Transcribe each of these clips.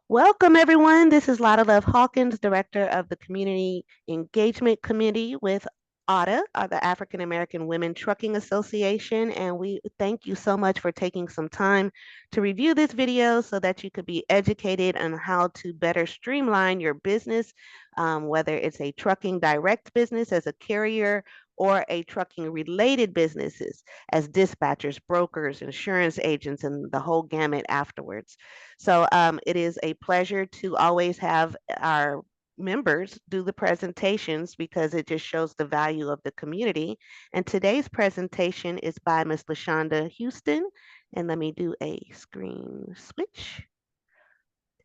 Welcome, everyone. This is Lotta Love Hawkins, Director of the Community Engagement Committee with AATA, the African American Women Trucking Association. And we thank you so much for taking some time to review this video so that you could be educated on how to better streamline your business, whether it's a trucking direct business as a carrier or a trucking related businesses as dispatchers, brokers, insurance agents, and the whole gamut afterwards. So it is a pleasure to always have our members do the presentations because it just shows the value of the community. And today's presentation is by Ms. LaShonda Houston. And let me do a screen switch,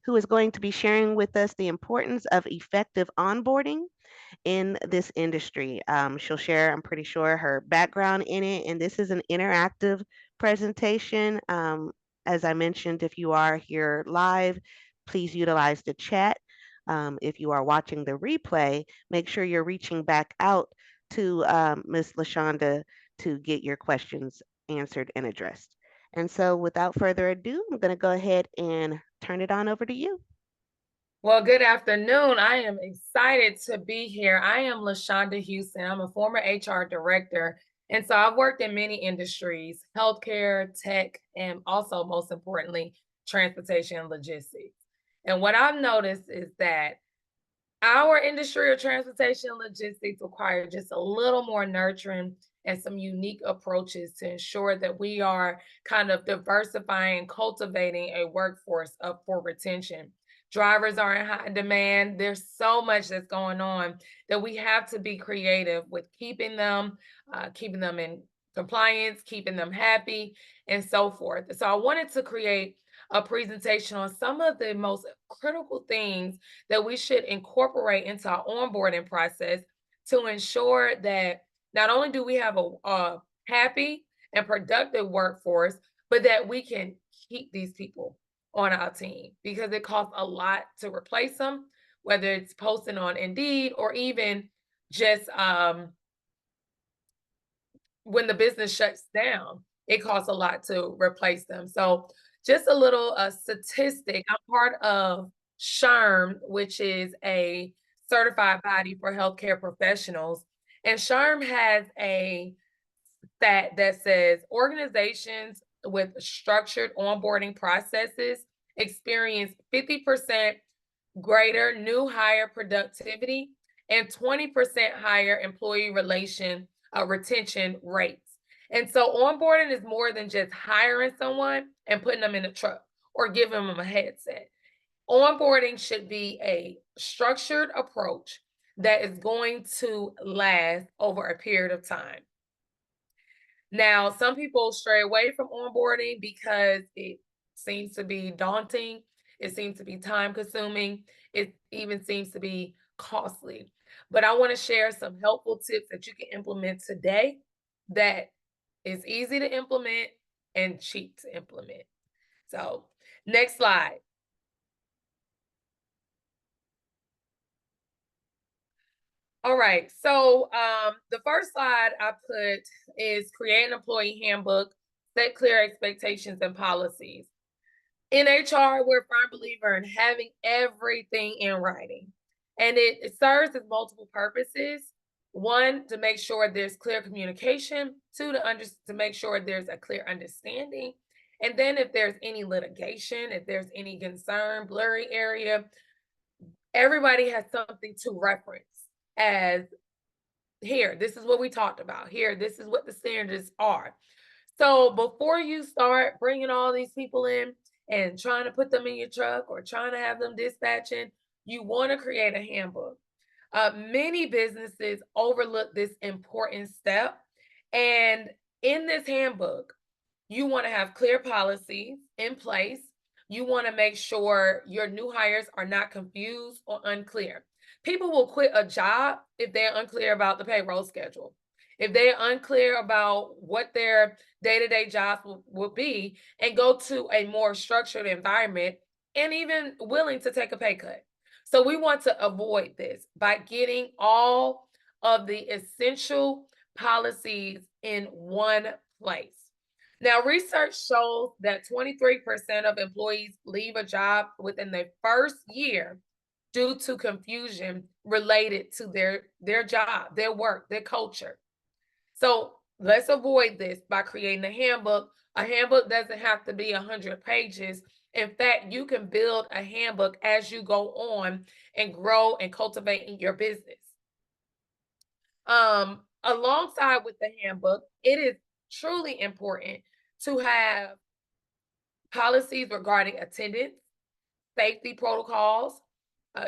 who is going to be sharing with us the importance of effective onboarding in this industry. She'll share, I'm pretty sure, her background in it. And this is an interactive presentation. As I mentioned, if you are here live, please utilize the chat. If you are watching the replay, make sure you're reaching back out to Ms. LaShonda to get your questions answered and addressed. And so without further ado, I'm going to go ahead and turn it on over to you. Well, good afternoon. I am excited to be here. I am LaShonda Houston. I'm a former HR director. And so I've worked in many industries, healthcare, tech, and also, most importantly, transportation and logistics. And what I've noticed is that our industry of transportation and logistics require just a little more nurturing and some unique approaches to ensure that we are kind of diversifying, cultivating a workforce up for retention. Drivers are in high demand. There's so much that's going on that we have to be creative with keeping them in compliance, keeping them happy, and so forth. So I wanted to create a presentation on some of the most critical things that we should incorporate into our onboarding process to ensure that not only do we have a happy and productive workforce, but that we can keep these people on our team, because it costs a lot to replace them, whether it's posting on Indeed or even just when the business shuts down, it costs a lot to replace them. So just a little statistic. I'm part of SHRM, which is a certified body for healthcare professionals. And SHRM has a stat that says organizations with structured onboarding processes experience 50% greater new hire productivity and 20% higher employee retention rates. And so onboarding is more than just hiring someone and putting them in a truck or giving them a headset. Onboarding should be a structured approach that is going to last over a period of time. Now, some people stray away from onboarding because it seems to be daunting. It seems to be time consuming. It even seems to be costly. But I want to share some helpful tips that you can implement today that is easy to implement and cheap to implement. So, next slide. All right. So the first slide I put is create an employee handbook, set clear expectations and policies. In HR, we're a firm believer in having everything in writing. And it serves as multiple purposes. One, to make sure there's clear communication. Two, to make sure there's a clear understanding. And then if there's any litigation, if there's any concern, blurry area, everybody has something to reference as, here, this is what we talked about. Here, this is what the standards are. So before you start bringing all these people in and trying to put them in your truck or trying to have them dispatching, you want to create a handbook. Many businesses overlook this important step. And in this handbook, you want to have clear policies in place. You want to make sure your new hires are not confused or unclear. People will quit a job if they're unclear about the payroll schedule. If they're unclear about what their day-to-day jobs will be, and go to a more structured environment and even willing to take a pay cut. So we want to avoid this by getting all of the essential policies in one place. Now, research shows that 23% of employees leave a job within their first year due to confusion related to their job, their work, their culture. So let's avoid this by creating a handbook. A handbook doesn't have to be 100 pages. In fact, you can build a handbook as you go on and grow and cultivate in your business. Alongside with the handbook, it is truly important to have policies regarding attendance, safety protocols,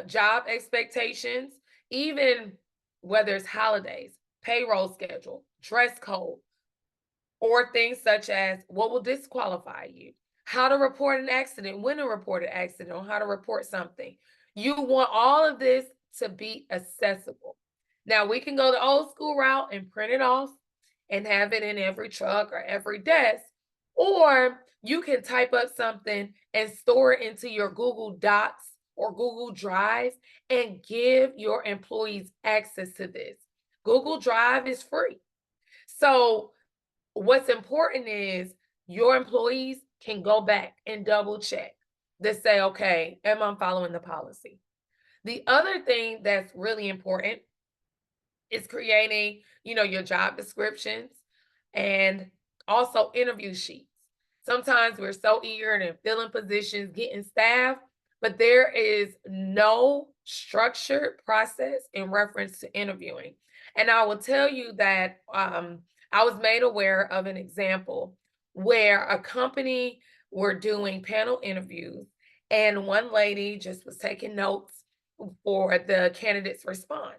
job expectations, even whether it's holidays, payroll schedule, dress code, or things such as what will disqualify you, how to report an accident, when to report an accident, or how to report something. You want all of this to be accessible. Now, we can go the old school route and print it off and have it in every truck or every desk, or you can type up something and store it into your Google Docs or Google Drive and give your employees access to this. Google Drive is free. So what's important is your employees can go back and double check to say, okay, am I following the policy? The other thing that's really important is creating, your job descriptions and also interview sheets. Sometimes we're so eager and filling positions, getting staff, but there is no structured process in reference to interviewing. And I will tell you that I was made aware of an example where a company were doing panel interviews, and one lady just was taking notes for the candidate's response.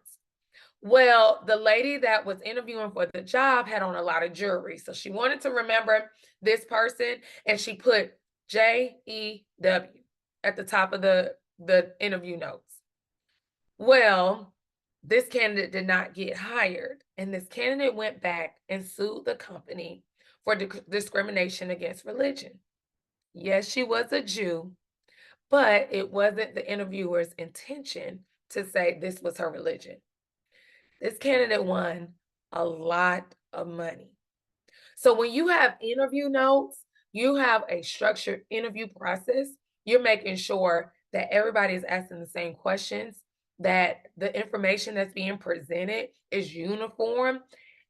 Well, the lady that was interviewing for the job had on a lot of jewelry. So she wanted to remember this person, and she put JEW at the top of the interview notes. Well, this candidate did not get hired, and this candidate went back and sued the company for discrimination against religion. Yes, she was a Jew, but it wasn't the interviewer's intention to say this was her religion. This candidate won a lot of money. So when you have interview notes, you have a structured interview process. You're making sure that everybody is asking the same questions, that the information that's being presented is uniform,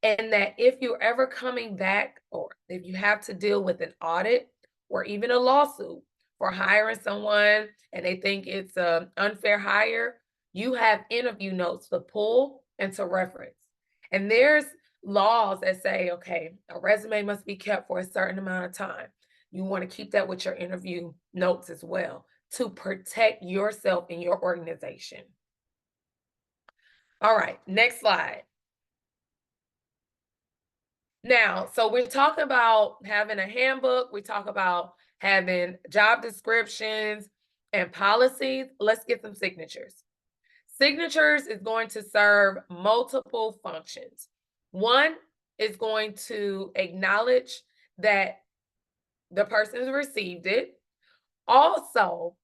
and that if you're ever coming back or if you have to deal with an audit or even a lawsuit for hiring someone and they think it's an unfair hire, you have interview notes to pull and to reference. And there's laws that say, okay, a resume must be kept for a certain amount of time. You want to keep that with your interview notes as well to protect yourself and your organization. All right, next slide. Now, so we talk about having a handbook, we talk about having job descriptions and policies. Let's get some signatures. Signatures is going to serve multiple functions. One is going to acknowledge that the person has received it. Also,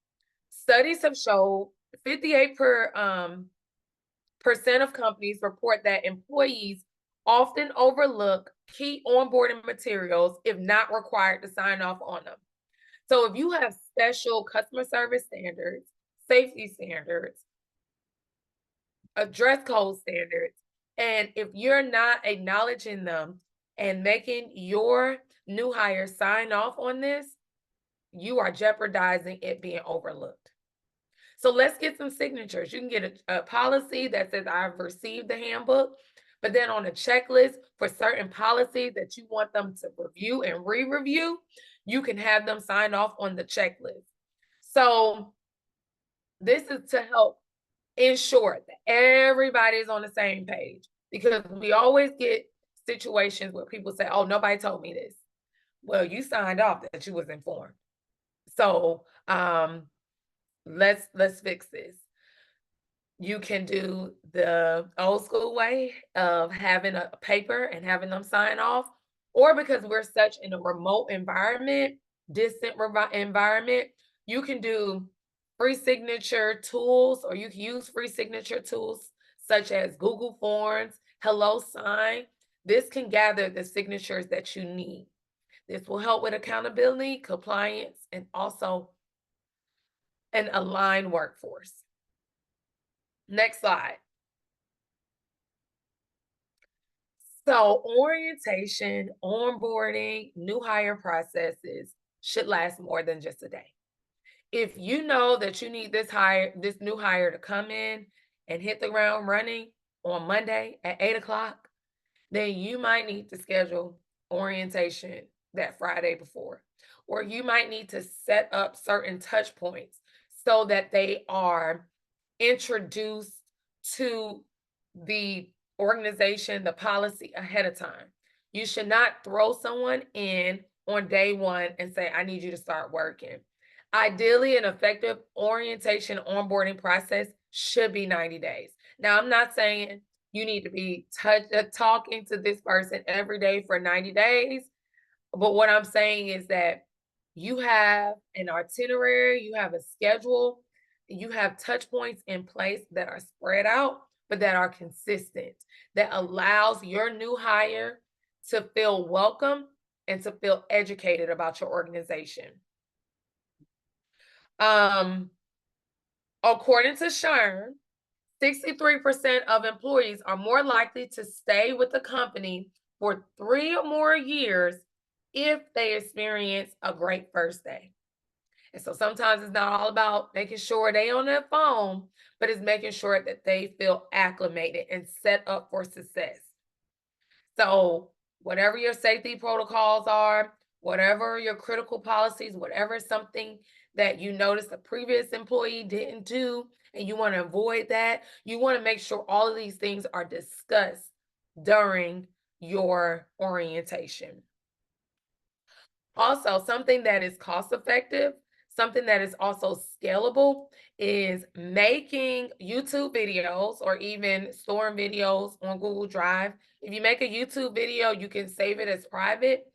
studies have shown 58% of companies report that employees often overlook key onboarding materials if not required to sign off on them. So if you have special customer service standards, safety standards, dress code standards, and if you're not acknowledging them and making your new hire sign off on this, you are jeopardizing it being overlooked. So let's get some signatures. You can get a policy that says I've received the handbook, but then on a checklist for certain policies that you want them to review and re-review, you can have them sign off on the checklist. So this is to help ensure that everybody's on the same page, because we always get situations where people say, oh, nobody told me this. Well, you signed off that you was informed. So let's fix this. You can do the old school way of having a paper and having them sign off, or because we're such in a remote environment, distant environment, you can do free signature tools, or you can use free signature tools such as Google Forms, HelloSign. This can gather the signatures that you need. This will help with accountability, compliance, and also an aligned workforce. Next slide. So orientation, onboarding, new hire processes should last more than just a day. If you know that you need this new hire to come in and hit the ground running on Monday at 8 o'clock, then you might need to schedule orientation that Friday before, or you might need to set up certain touch points so that they are introduced to the organization, the policy ahead of time. You should not throw someone in on day one and say, I need you to start working. Ideally, an effective orientation onboarding process should be 90 days. Now, I'm not saying you need to be talking to this person every day for 90 days. But what I'm saying is that you have an itinerary, you have a schedule, you have touch points in place that are spread out, but that are consistent, that allows your new hire to feel welcome and to feel educated about your organization. According to Shern, 63% of employees are more likely to stay with the company for 3 or more years if they experience a great first day. And so sometimes it's not all about making sure they on their phone, but it's making sure that they feel acclimated and set up for success. So whatever your safety protocols are, whatever your critical policies, whatever something that you noticed a previous employee didn't do, and you want to avoid that, you want to make sure all of these things are discussed during your orientation. Also, something that is cost effective, something that is also scalable is making YouTube videos or even storing videos on Google Drive. If you make a YouTube video, you can save it as private,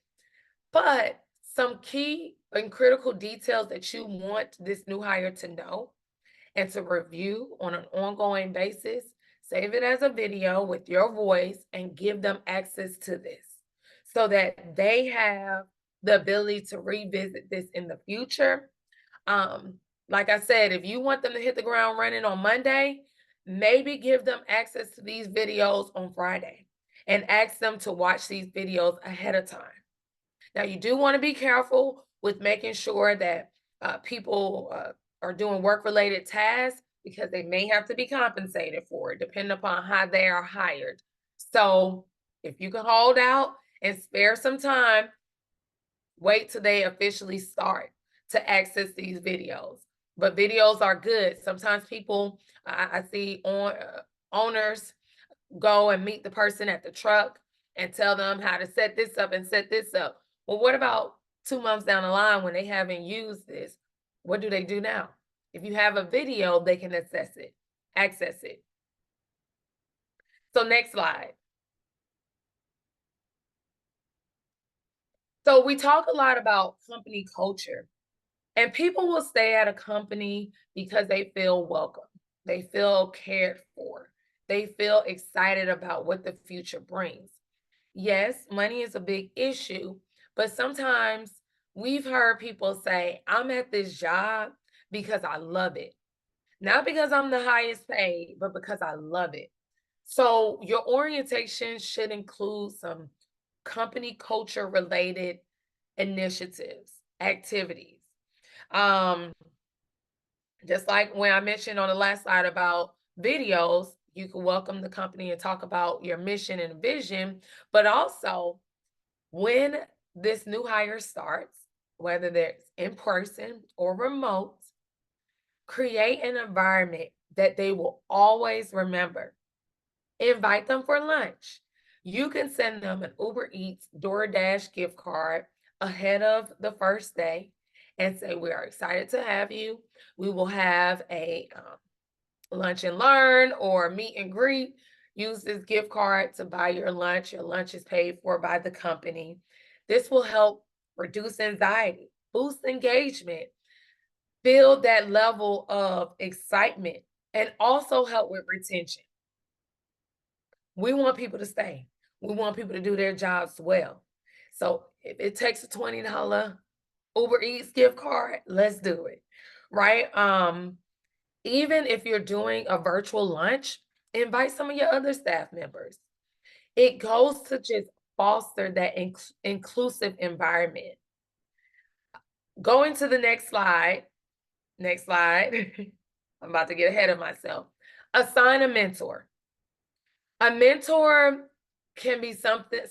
but some key and critical details that you want this new hire to know and to review on an ongoing basis, save it as a video with your voice and give them access to this so that they have the ability to revisit this in the future. Like I said, if you want them to hit the ground running on Monday, maybe give them access to these videos on Friday and ask them to watch these videos ahead of time. Now, you do want to be careful with making sure that people are doing work-related tasks because they may have to be compensated for it, depending upon how they are hired. So if you can hold out and spare some time, wait till they officially start to access these videos. But videos are good. Sometimes people, I see owners go and meet the person at the truck and tell them how to set this up and set this up. Well, what about 2 months down the line when they haven't used this? What do they do now? If you have a video, they can access it. So next slide. So we talk a lot about company culture, and people will stay at a company because they feel welcome. They feel cared for. They feel excited about what the future brings. Yes, money is a big issue, but sometimes we've heard people say, I'm at this job because I love it. Not because I'm the highest paid, but because I love it. So your orientation should include some company culture related initiatives, activities. Just like when I mentioned on the last slide about videos, you can welcome the company and talk about your mission and vision, but also when this new hire starts, whether it's in person or remote, create an environment that they will always remember. Invite them for lunch. You can send them an Uber Eats, DoorDash gift card ahead of the first day and say, we are excited to have you. We will have a lunch and learn or meet and greet. Use this gift card to buy your lunch. Your lunch is paid for by the company. This will help reduce anxiety, boost engagement, build that level of excitement, and also help with retention. We want people to stay. We want people to do their jobs well. So if it takes a $20 Uber Eats gift card, let's do it, right? Even if you're doing a virtual lunch, invite some of your other staff members. It goes to just foster that inclusive environment. Going to the next slide. Next slide. I'm about to get ahead of myself. Assign a mentor. A mentor can be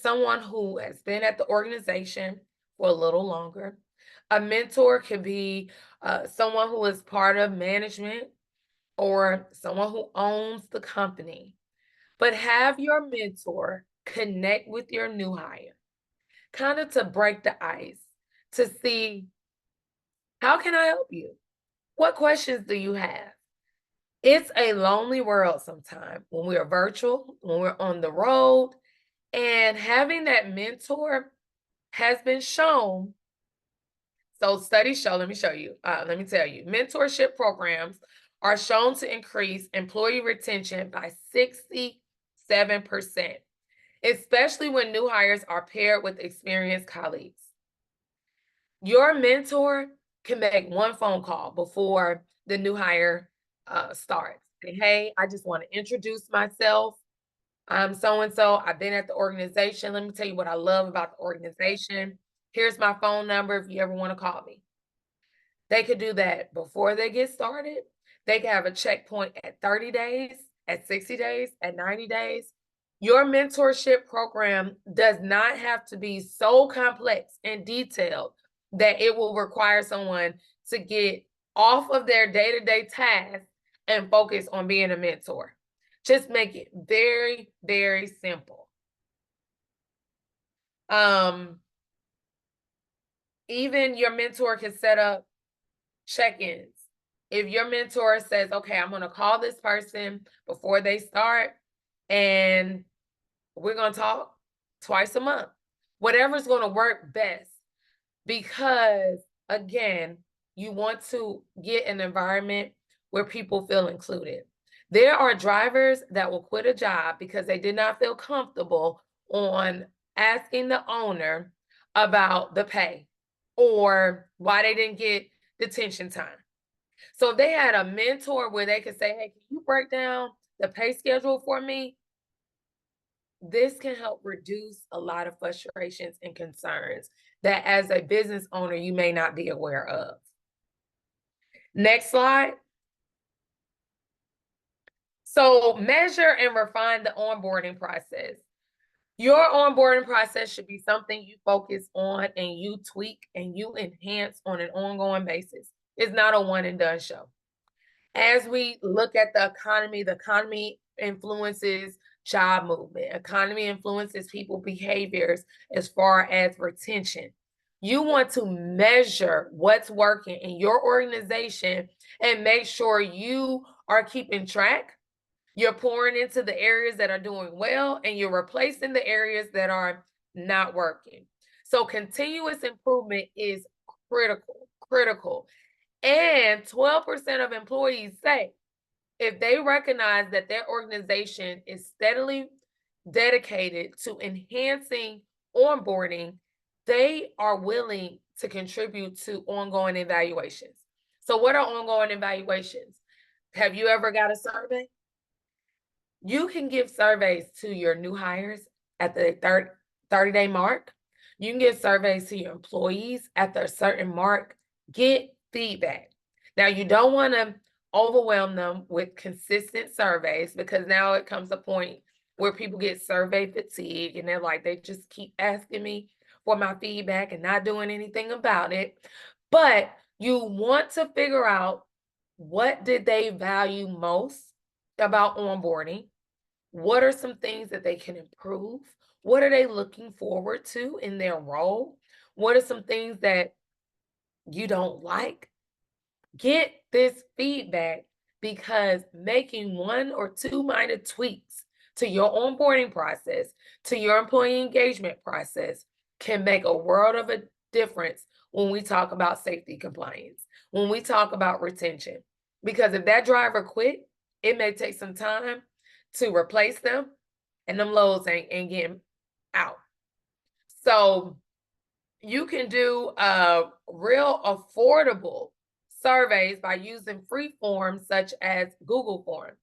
someone who has been at the organization for a little longer. A mentor can be someone who is part of management or someone who owns the company. But have your mentor connect with your new hire, kind of to break the ice, to see, how can I help you? What questions do you have? It's a lonely world sometimes when we're virtual, when we're on the road, and having that mentor has been shown. So studies show, let me tell you, mentorship programs are shown to increase employee retention by 67%, especially when new hires are paired with experienced colleagues. Your mentor can make one phone call before the new hire starts. Say, hey, I just want to introduce myself. I'm so-and-so. I've been at the organization. Let me tell you what I love about the organization. Here's my phone number if you ever want to call me. They could do that before they get started. They can have a checkpoint at 30 days, at 60 days, at 90 days. Your mentorship program does not have to be so complex and detailed that it will require someone to get off of their day-to-day tasks and focus on being a mentor. Just make it very, very simple. Even your mentor can set up check-ins. If your mentor says, okay, I'm going to call this person before they start, and we're going to talk twice a month, whatever's going to work best. Because again, you want to get an environment where people feel included. There are drivers that will quit a job because they did not feel comfortable on asking the owner about the pay or why they didn't get detention time. So if they had a mentor where they could say, hey, can you break down the pay schedule for me? This can help reduce a lot of frustrations and concerns that as a business owner, you may not be aware of. Next slide. So measure and refine the onboarding process. Your onboarding process should be something you focus on and you tweak and you enhance on an ongoing basis. It's not a one and done show. As we look at the economy influences job movement. Economy influences people behaviors as far as retention. You want to measure what's working in your organization and make sure you are keeping track. You're pouring into the areas that are doing well and you're replacing the areas that are not working. So continuous improvement is critical. And 12% of employees say if they recognize that their organization is steadily dedicated to enhancing onboarding, they are willing to contribute to ongoing evaluations. So what are ongoing evaluations? Have you ever got a survey? You can give surveys to your new hires at the 30-day mark. You can give surveys to your employees at the certain mark. Get feedback. Now, you don't want to overwhelm them with consistent surveys because now it comes a point where people get survey fatigue and they're like, they just keep asking me for my feedback and not doing anything about it. But you want to figure out what did they value most about onboarding? What are some things that they can improve? What are they looking forward to in their role? What are some things that you don't like? Get this feedback because making one or two minor tweaks to your onboarding process, to your employee engagement process can make a world of a difference when we talk about safety compliance, when we talk about retention. Because if that driver quit, it may take some time to replace them and them loads ain't getting out. So You can do real affordable surveys by using free forms such as Google Forms.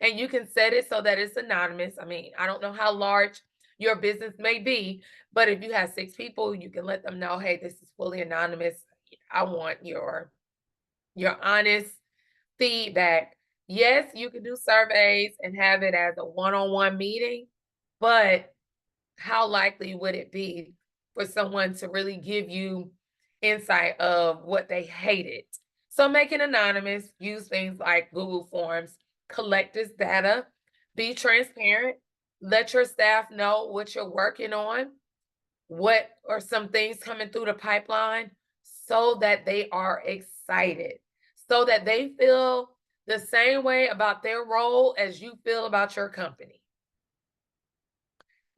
And you can set it so that it's anonymous. I mean, I don't know how large your business may be, but if you have 6 people, you can let them know, hey, this is fully anonymous. I want your honest feedback. Yes, you can do surveys and have it as a one-on-one meeting, but how likely would it be for someone to really give you insight of what they hated? So make it anonymous, use things like Google Forms, collect this data, be transparent, let your staff know what you're working on, what are some things coming through the pipeline, so that they are excited, so that they feel the same way about their role as you feel about your company.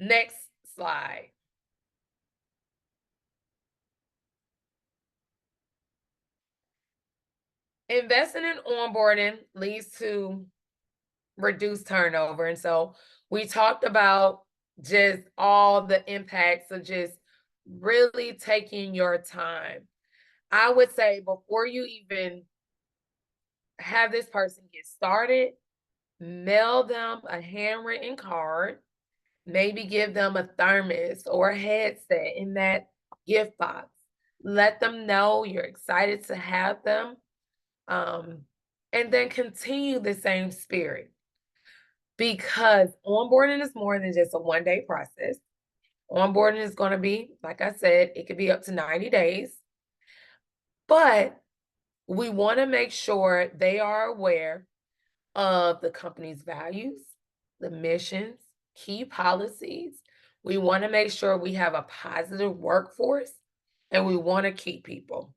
Next slide. Investing in onboarding leads to reduced turnover. And so we talked about just all the impacts of just really taking your time. I would say before you even have this person get started, mail them a handwritten card, maybe give them a thermos or a headset in that gift box. Let them know you're excited to have them. And then continue the same spirit, because onboarding is more than just a one-day process. Onboarding is going to be, like I said, it could be up to 90 days, but we want to make sure they are aware of the company's values, the missions, key policies. We want to make sure we have a positive workforce, and we want to keep people.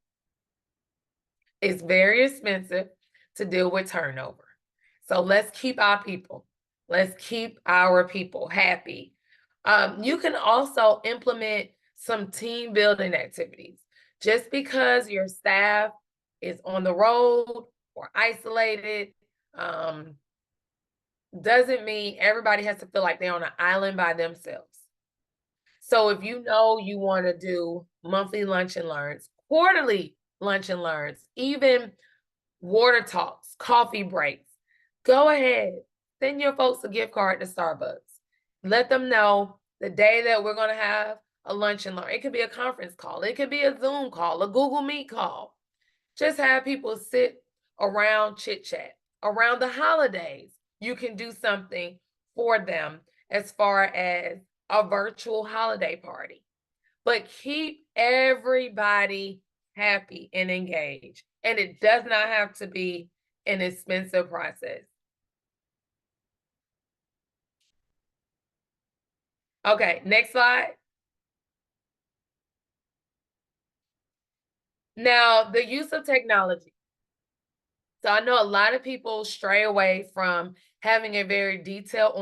It's very expensive to deal with turnover. So let's keep our people. Let's keep our people happy. You can also implement some team building activities. Just because your staff is on the road or isolated, doesn't mean everybody has to feel like they're on an island by themselves. So if you know you want to do monthly lunch and learns, quarterly lunch and learns, even water talks, coffee breaks, go ahead, send your folks a gift card to Starbucks. Let them know the day that we're going to have a lunch and learn. It could be a conference call, it could be a Zoom call, a Google Meet call. Just have people sit around, chit chat. Around the holidays, you can do something for them as far as a virtual holiday party. But keep everybody happy and engaged. And it does not have to be an expensive process. Okay, next slide. Now, the use of technology. So I know a lot of people stray away from having a very detailed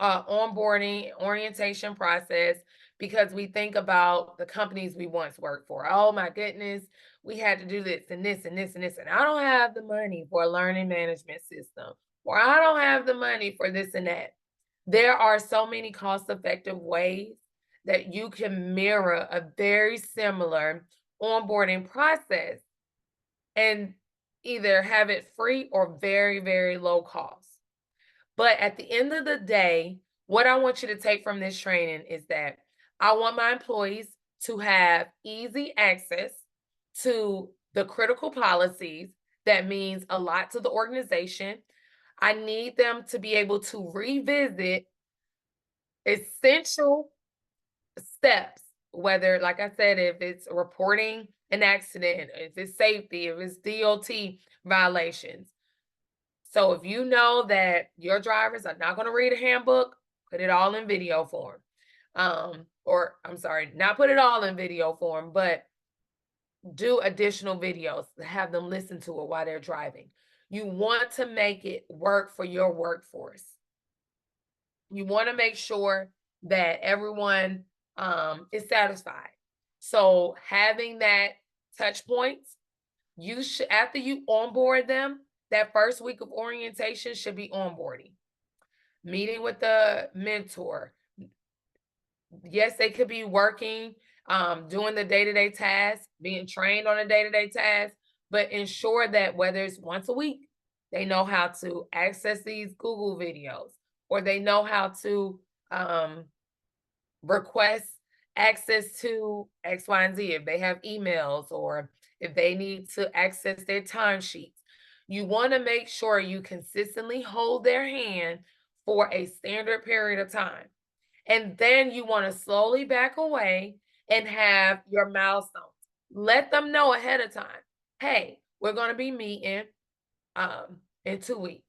onboarding orientation process because we think about the companies we once worked for. Oh my goodness, we had to do this and this and this and this, and I don't have the money for a learning management system, or I don't have the money for this and that. There are so many cost-effective ways that you can mirror a very similar onboarding process and either have it free or very, very low cost. But at the end of the day, what I want you to take from this training is that I want my employees to have easy access to the critical policies that means a lot to the organization. I need them to be able to revisit essential steps, whether, like I said, if it's reporting an accident, if it's safety, if it's DOT violations. So if you know that your drivers are not going to read a handbook, put it all in video form. Or I'm sorry, not put it all in video form, but do additional videos to have them listen to it while they're driving. You want to make it work for your workforce. You want to make sure that everyone is satisfied. So having that touch points, you should, after you onboard them, that first week of orientation should be onboarding, meeting with the mentor. Yes, they could be working doing the day-to-day tasks, being trained on a day-to-day task, but ensure that whether it's once a week, they know how to access these Google videos, or they know how to request access to X, Y, and Z if they have emails or if they need to access their timesheets. You want to make sure you consistently hold their hand for a standard period of time. And then you want to slowly back away and have your milestones. Let them know ahead of time. Hey, we're going to be meeting in 2 weeks.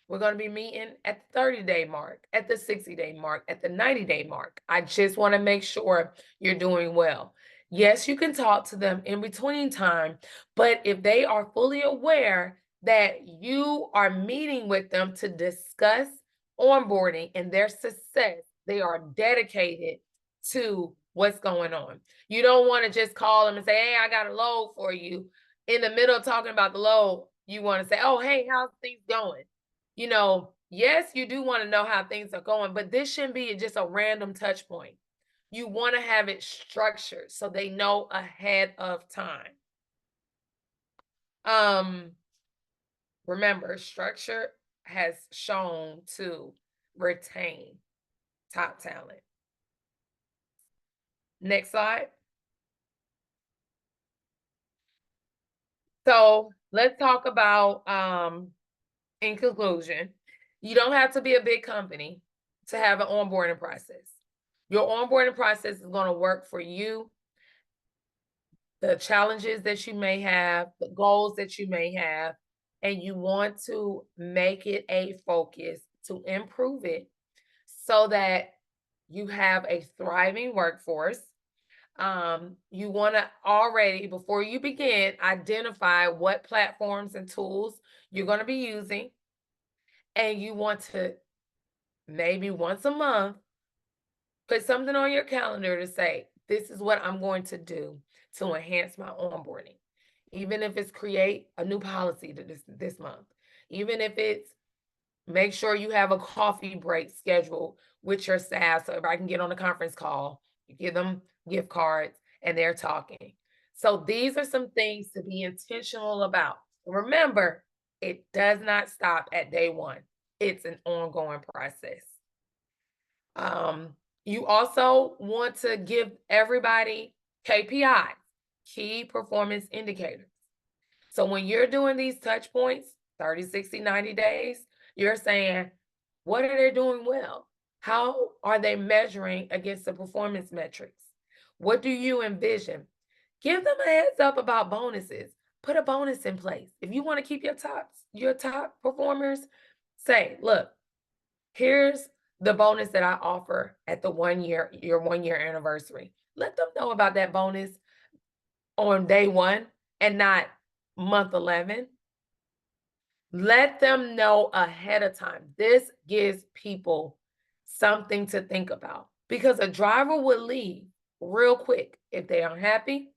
We're going to be meeting at the 30-day mark, at the 60-day mark, at the 90-day mark. I just want to make sure you're doing well. Yes, you can talk to them in between time, but if they are fully aware that you are meeting with them to discuss onboarding and their success, they are dedicated to what's going on. You don't want to just call them and say, hey, I got a load for you. In the middle of talking about the load, you want to say, oh, hey, how's things going? Yes, you do want to know how things are going, but this shouldn't be just a random touch point. You want to have it structured so they know ahead of time. Remember, structure has shown to retain top talent. Next slide. So let's talk about, in conclusion, you don't have to be a big company to have an onboarding process. Your onboarding process is going to work for you, the challenges that you may have, the goals that you may have, and you want to make it a focus to improve it so that you have a thriving workforce. You want to already, before you begin, identify what platforms and tools you're going to be using. And you want to maybe once a month put something on your calendar to say, this is what I'm going to do to enhance my onboarding. Even if it's create a new policy this month, even if it's make sure you have a coffee break scheduled with your staff. So if I can get on a conference call, you give them gift cards and they're talking. So these are some things to be intentional about. Remember, it does not stop at day one. It's an ongoing process. You also want to give everybody KPIs, key performance indicators. So when you're doing these touch points, 30, 60, 90 days, you're saying, what are they doing well? How are they measuring against the performance metrics? What do you envision? Give them a heads up about bonuses. Put a bonus in place. If you want to keep your top performers, say, look, here's the bonus that I offer at your 1-year anniversary. Let them know about that bonus on day one and not month 11. Let them know ahead of time. This gives people something to think about because a driver will leave real quick if they are unhappy,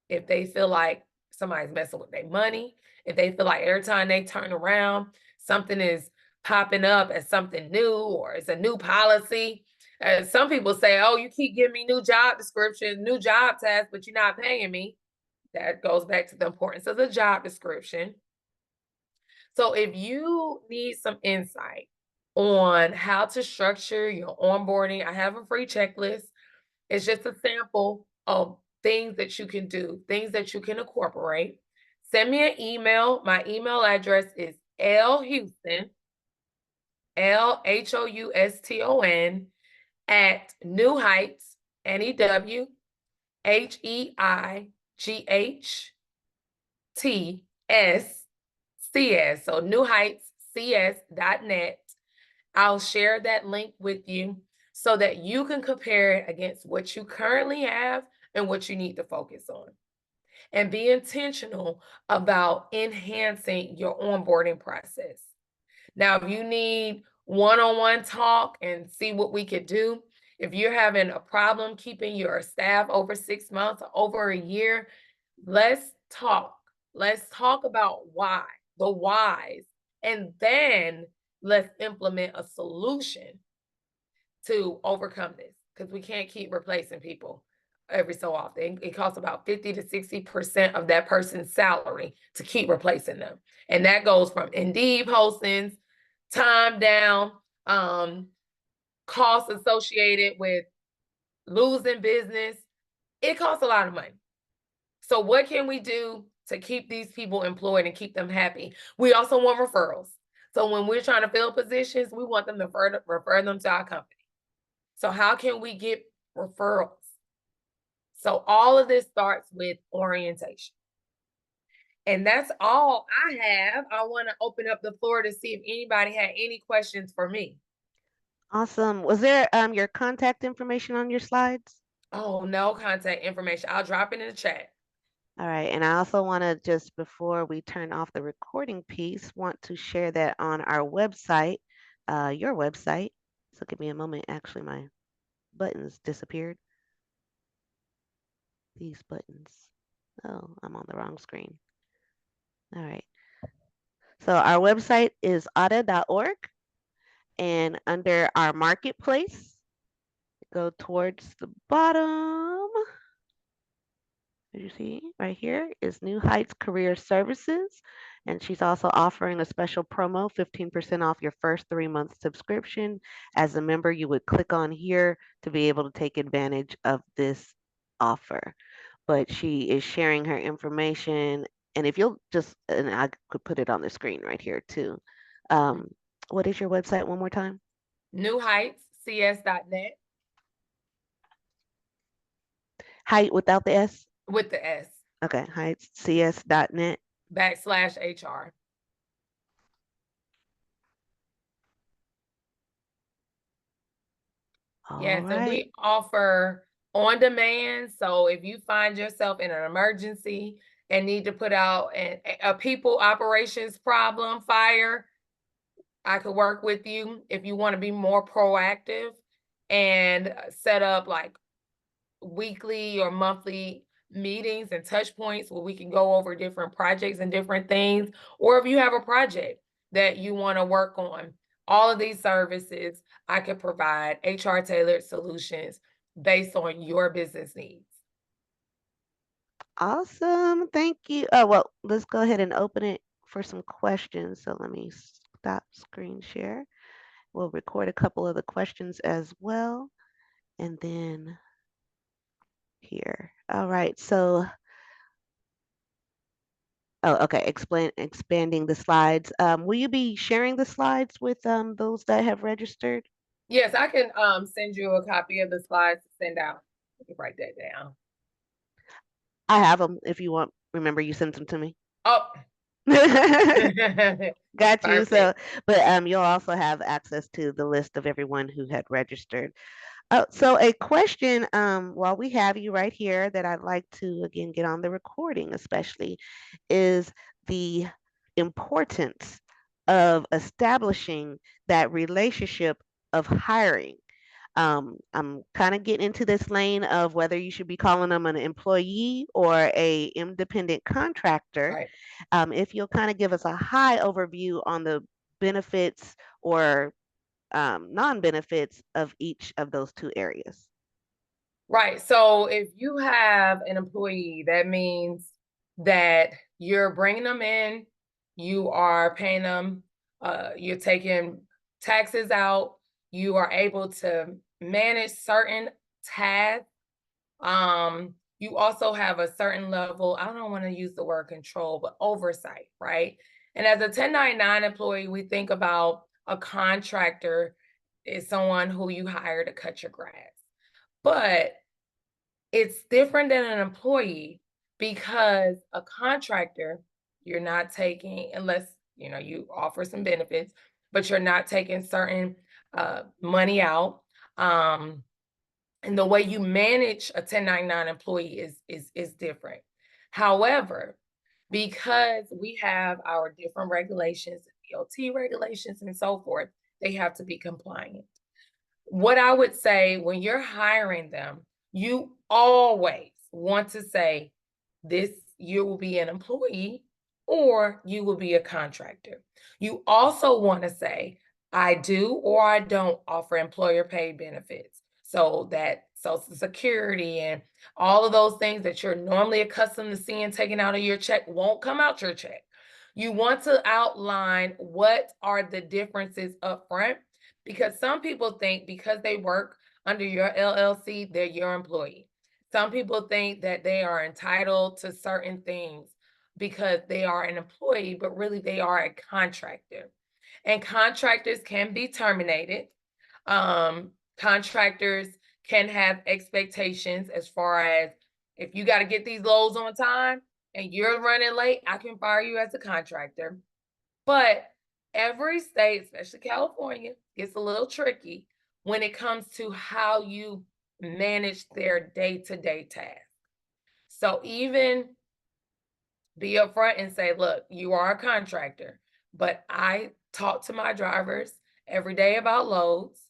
if they feel like somebody's messing with their money, if they feel like every time they turn around, something is popping up as something new or it's a new policy. Some people say, oh, you keep giving me new job descriptions, new job tasks, but you're not paying me. That goes back to the importance of the job description. So if you need some insight on how to structure your onboarding, I have a free checklist. It's just a sample of things that you can do, things that you can incorporate. Send me an email. My email address is lhouston, LHOUSTON at New Heights, NEWHEIGHTS, so newheightscs.net. I'll share that link with you so that you can compare it against what you currently have and what you need to focus on. And be intentional about enhancing your onboarding process. Now, if you need one-on-one talk and see what we could do, if you're having a problem keeping your staff over 6 months or over a year, let's talk. Let's talk about why, the whys, and then let's implement a solution to overcome this because we can't keep replacing people. every so often. It costs about 50 to 60% of that person's salary to keep replacing them. And that goes from Indeed postings, time down, costs associated with losing business. It costs a lot of money. So what can we do to keep these people employed and keep them happy? We also want referrals. So when we're trying to fill positions, we want them to refer them to our company. So how can we get referrals? So all of this starts with orientation. And that's all I have. I want to open up the floor to see if anybody had any questions for me. Awesome. Was there your contact information on your slides? Oh, no contact information. I'll drop it in the chat. All right, and I also want to just before we turn off the recording piece, want to share that on our website, your website. So give me a moment. Actually, my buttons disappeared. These buttons. Oh, I'm on the wrong screen. All right. So our website is auta.org, and under our marketplace, go towards the bottom. As you see right here is New Heights Career Services. And she's also offering a special promo, 15% off your first 3 month subscription. As a member, you would click on here to be able to take advantage of this offer. But she is sharing her information. And if you'll just, and I could put it on the screen right here too. What is your website one more time? newheightscs.net. Height without the S? With the S. Okay, heightscs.net. /HR. Yes, and we offer on demand. So if you find yourself in an emergency and need to put out a people operations problem, fire, I could work with you. If you want to be more proactive and set up like weekly or monthly meetings and touch points where we can go over different projects and different things, or if you have a project that you want to work on, all of these services I could provide HR tailored solutions based on your business needs. Awesome. Thank you. Oh, well, let's go ahead and open it for some questions. So let me stop screen share. We'll record a couple of the questions as well. And then here. All right. So, oh, okay. Expanding the slides. Will you be sharing the slides with those that have registered? Yes, I can send you a copy of the slides to send out. Let me write that down. I have them if you want. Remember, you sent them to me. Oh. Got you. Perfect. So, but you'll also have access to the list of everyone who had registered. So a question while we have you right here that I'd like to again get on the recording, especially, is the importance of establishing that relationship of hiring. I'm kind of getting into this lane of whether you should be calling them an employee or a independent contractor. Right. If you'll kind of give us a high overview on the benefits or non-benefits of each of those two areas. Right. So if you have an employee, that means that you're bringing them in, you are paying them, you're taking taxes out, you are able to manage certain tasks. You also have a certain level, I don't want to use the word control, but oversight, right? And as a 1099 employee, we think about a contractor is someone who you hire to cut your grass. But it's different than an employee because a contractor, you're not taking, unless you offer some benefits, but you're not taking certain money out. And the way you manage a 1099 employee is different. However, because we have our different regulations, DOT regulations, and so forth, they have to be compliant. What I would say when you're hiring them, you always want to say, this, you will be an employee or you will be a contractor. You also want to say, I do or I don't offer employer paid benefits. So that Social Security, and all of those things that you're normally accustomed to seeing taken out of your check won't come out your check. You want to outline what are the differences up front, because some people think because they work under your LLC, they're your employee. Some people think that they are entitled to certain things because they are an employee, but really they are a contractor. And contractors can be terminated. Contractors can have expectations as far as, if you got to get these loads on time and you're running late, I can fire you as a contractor. But every state, especially California, gets a little tricky when it comes to how you manage their day-to-day tasks. So even be upfront and say, look, you are a contractor, but I talk to my drivers every day about loads.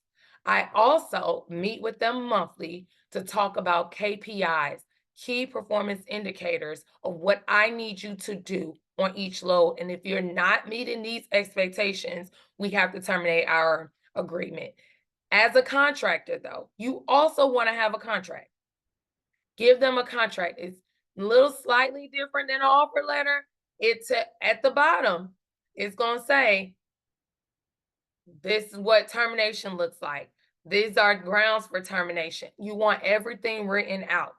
I also meet with them monthly to talk about KPIs, key performance indicators of what I need you to do on each load. And if you're not meeting these expectations, we have to terminate our agreement. As a contractor, though, you also want to have a contract. Give them a contract. It's a little slightly different than an offer letter. It's at the bottom. It's going to say, this is what termination looks like. These are grounds for termination. You want everything written out.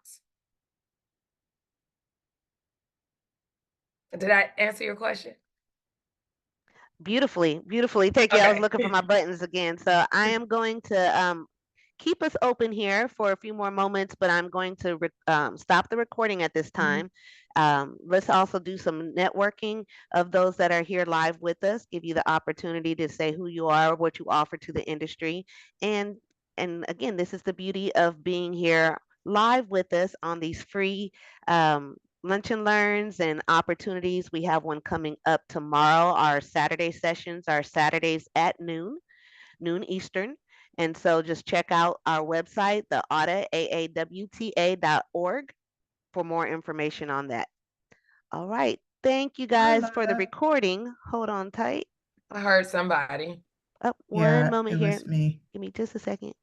Did I answer your question? Beautifully, beautifully. Thank you. I was Okay. looking for my buttons again. So I am going to keep us open here for a few more moments, but I'm going to stop the recording at this time. Let's also do some networking of those that are here live with us, give you the opportunity to say who you are, what you offer to the industry. And again, this is the beauty of being here live with us on these free lunch and learns and opportunities. We have one coming up tomorrow. Our Saturday sessions are Saturdays at noon Eastern. And so just check out our website, the aawta.org, for more information on that. All right. Thank you Hi, guys for the Lana. recording. Hold on tight. I heard somebody. Up one Yeah, moment it here. was me. Give me just a second.